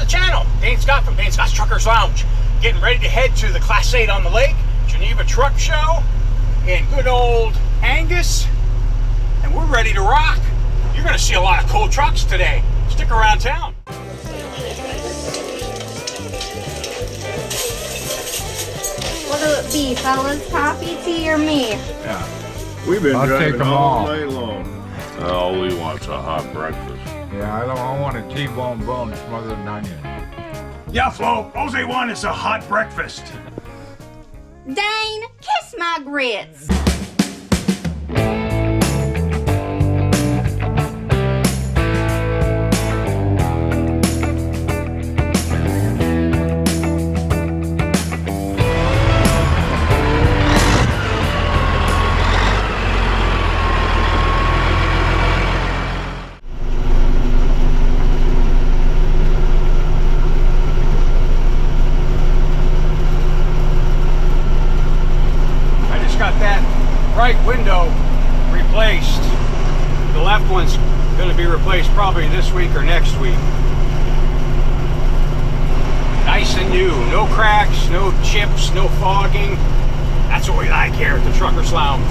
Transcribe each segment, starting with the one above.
the channel. Dane Scott from Dane Scott's Truckers Lounge. Getting ready to head to the Class 8 on the Lake, Geneva Truck Show in good old Angus. And we're ready to rock. You're going to see a lot of cool trucks today. Stick around town. What'll it be, fellas? Coffee, tea, or me? Yeah. We've been driving all day long. All we want's a hot breakfast. Yeah, I want a T-bone bone smothered in onion. Yeah, Flo. All they want is a hot breakfast. Dane, kiss my grits. Right window replaced. The left one's going to be replaced probably this week or next week. Nice and new. No cracks, no chips, no fogging. That's what we like here at the Truckers Lounge.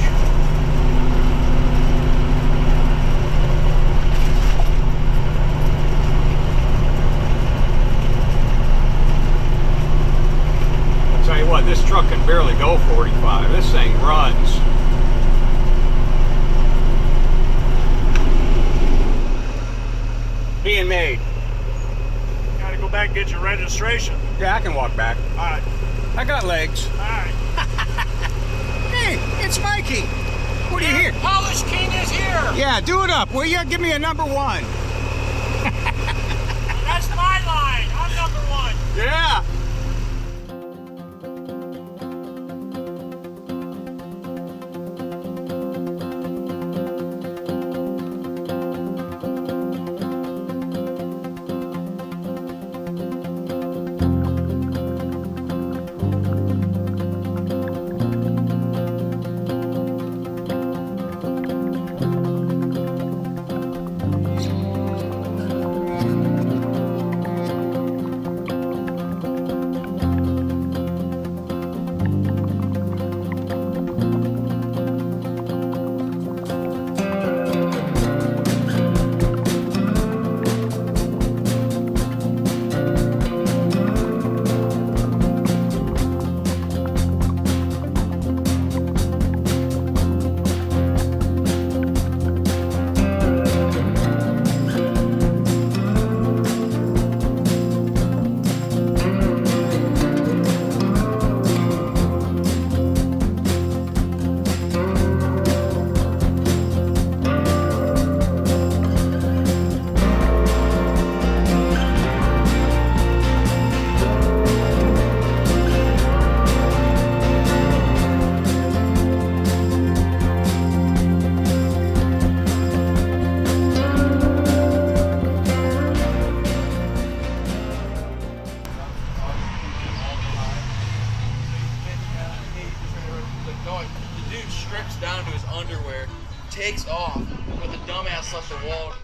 I'll tell you what, this truck can barely go 45. This thing runs. Being made. Gotta go back and get your registration. Yeah, I can walk back. All right. I got legs. All right. Hey, it's Mikey. What are you here? Polish King is here. Yeah, do it up, will you? Give me a number one. That's my line. I'm number one. Yeah. Down to his underwear, takes off, but the dumbass left the wall.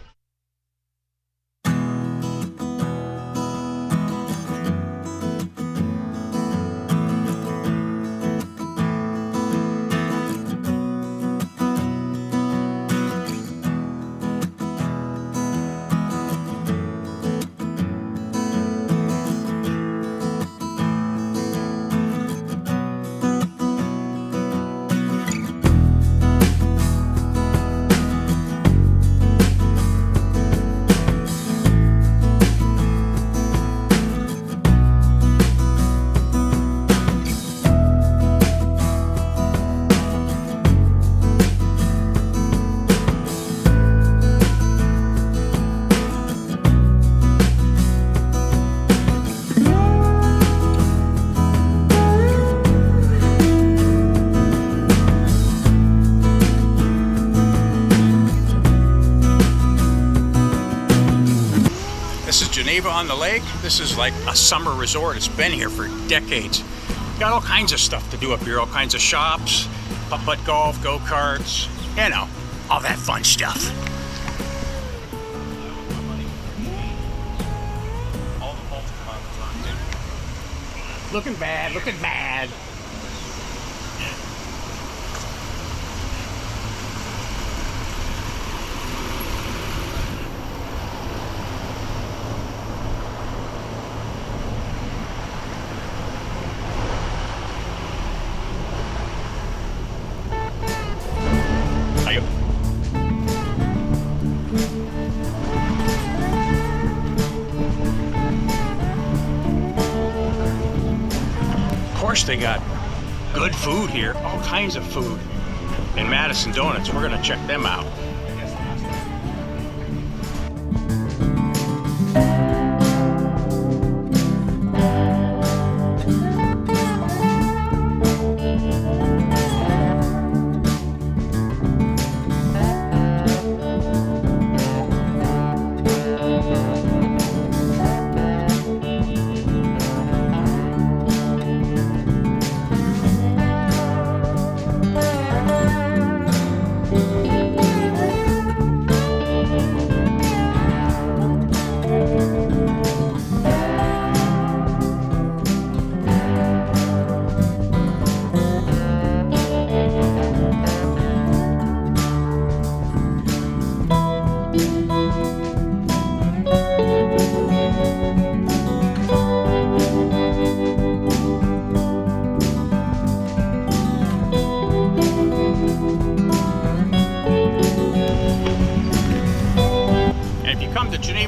Geneva on the Lake. This is like a summer resort. It's been here for decades. Got all kinds of stuff to do up here, all kinds of shops, putt-putt golf, go-karts, you know, all that fun stuff. Looking bad, looking bad. Of course they got good food here, all kinds of food. And Madison Donuts, we're gonna check them out.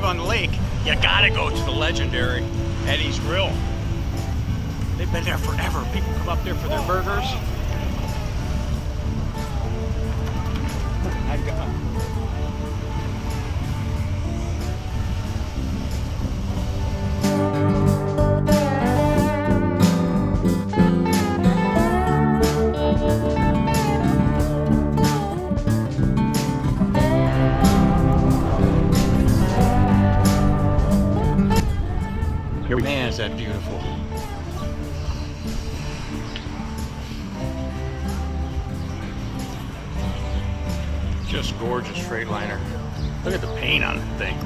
On the lake, you gotta go to the legendary Eddie's Grill. They've been there forever. People come up there for their burgers. Man, is that beautiful. Just gorgeous Freightliner. Look at the paint on the thing.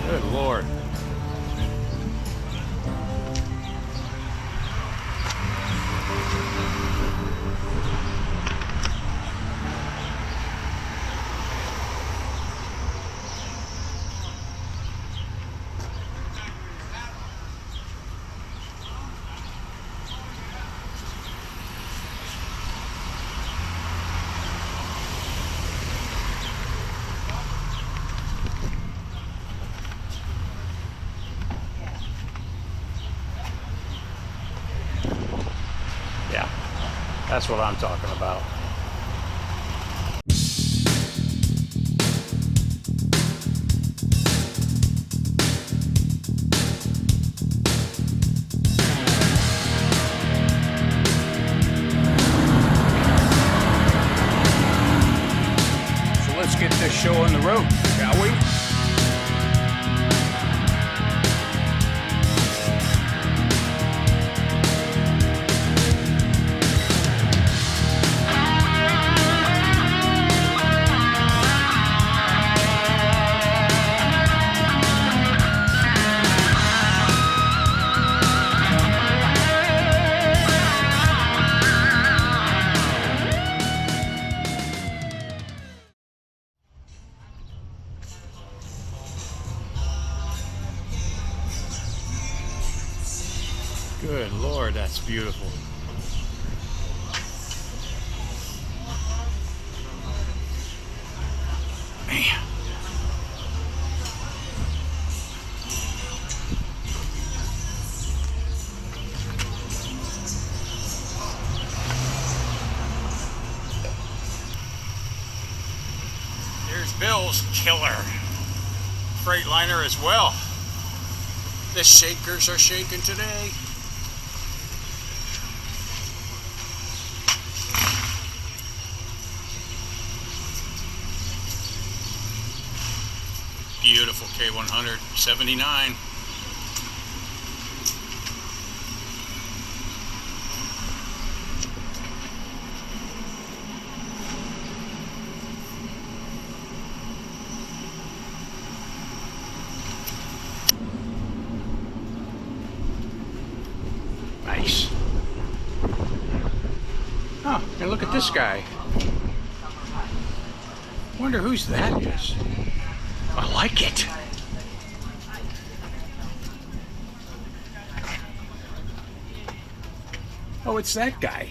Good Lord. That's what I'm talking about. So let's get this show on the road, shall we? Good Lord, that's beautiful. Man. There's Bill's killer Freightliner as well. The shakers are shaking today. Beautiful K100 79. Nice. Oh, and look at this guy. Wonder whose that is. I like it. Oh, it's that guy.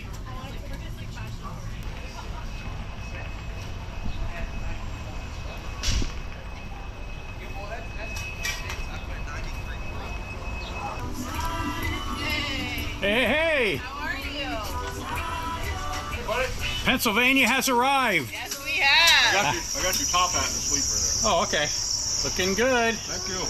Hey, hey! How are you? Pennsylvania has arrived. Yes, we have. I got your top hat and sleeper Oh, okay. Looking good. there. Thank you.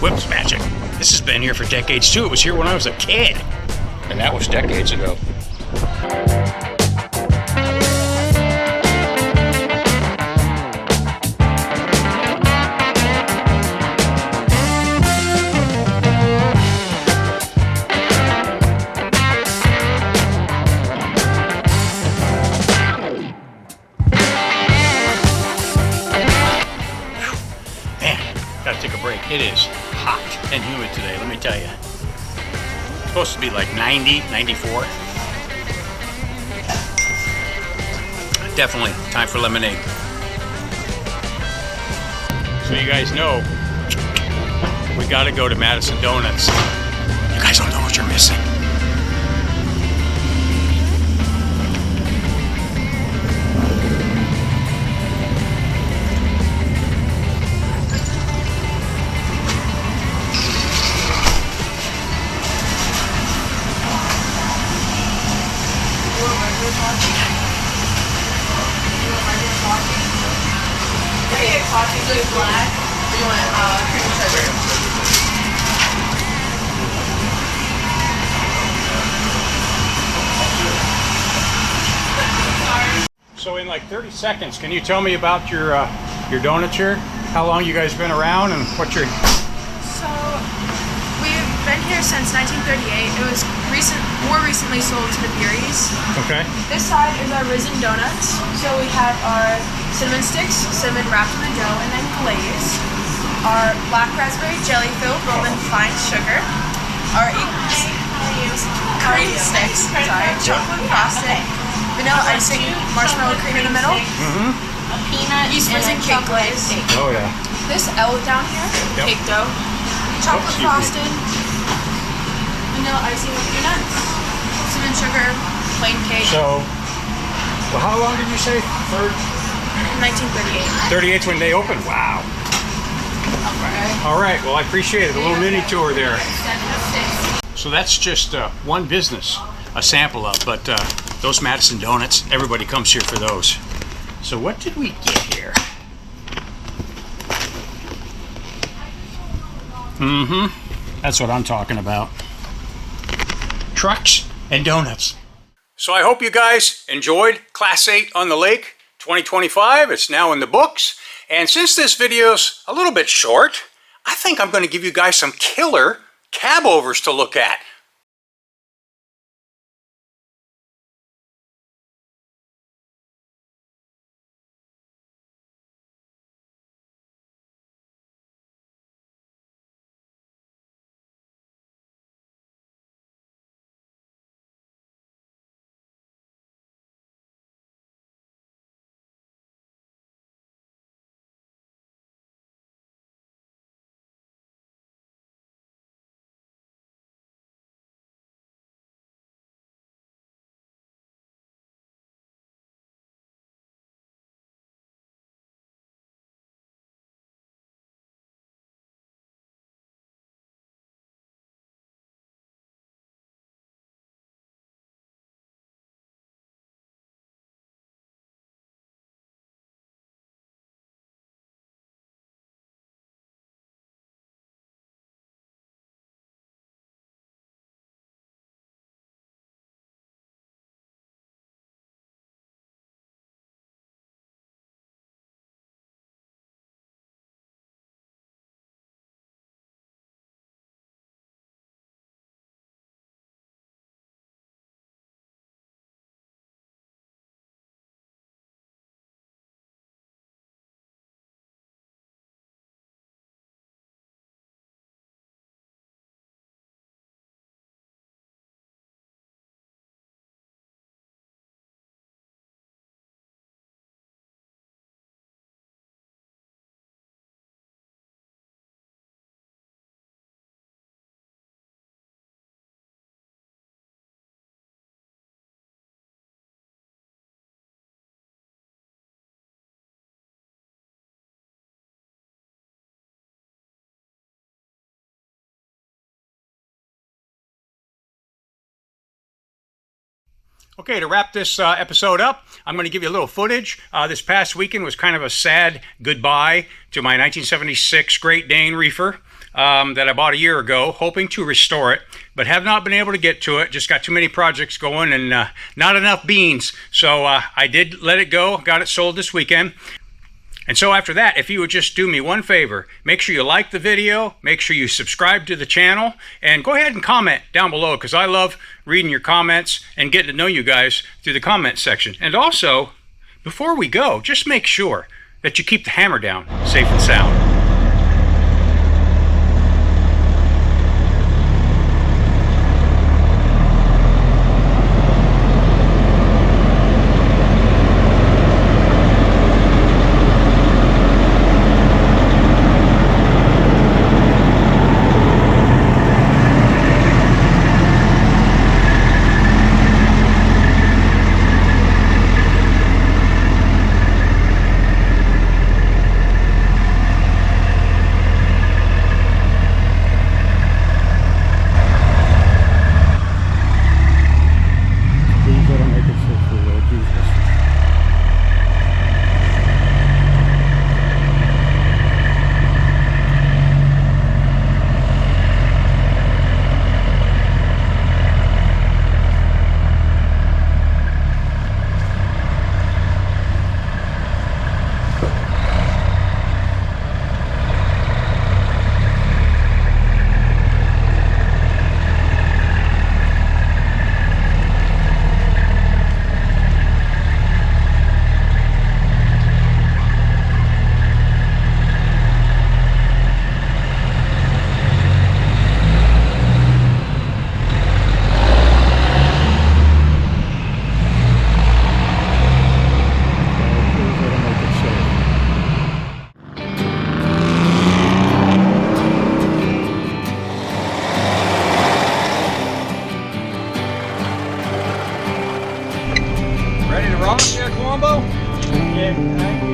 Whips magic. This has been here for decades too. It was here when I was a kid. And that was decades ago. Gotta take a break. It is hot and humid today, let me tell you. It's supposed to be like 90, 94. Definitely time for lemonade. So you guys know, we gotta go to Madison Donuts. You guys don't know what you're missing. So in like 30 seconds, can you tell me about your donuts here? How long you guys been around and what your... So, we've been here since 1938. It was more recently sold to the Beeries. Okay. This side is our risen donuts. So we have our cinnamon sticks, cinnamon wrapped in the dough, and then glazed. Our black raspberry jelly filled, rolled in fine sugar. Our cream sticks, chocolate frosting, vanilla icing, marshmallow cream in the middle. Mm-hmm. Peanut Yeast whiz and cake glaze. Oh yeah. This L down here, Yep. cake dough, chocolate Excuse me. frosted, vanilla icing with peanuts, cinnamon sugar, plain cake. So, well, how long did you say? 1938. 38's when they opened? Wow. All right, well, I appreciate it. A little mini tour there. So that's just one business, a sample of, but those Madison Donuts, everybody comes here for those. So what did we get here? Mm-hmm. That's what I'm talking about. Trucks and donuts. So I hope you guys enjoyed Class 8 on the Lake 2025. It's now in the books. And since this video's a little bit short, I think I'm going to give you guys some killer Cabovers to look at. Okay, to wrap this episode up, I'm going to give you a little footage. This past weekend was kind of a sad goodbye to my 1976 Great Dane Reefer that I bought a year ago, hoping to restore it, but have not been able to get to it. Just got too many projects going and not enough beans. So I did let it go, got it sold this weekend. And so after that, if you would just do me one favor, make sure you like the video, make sure you subscribe to the channel, and go ahead and comment down below, because I love reading your comments and getting to know you guys through the comment section. And also, before we go, just make sure that you keep the hammer down safe and sound. Ready to rock there, Colombo? Yeah.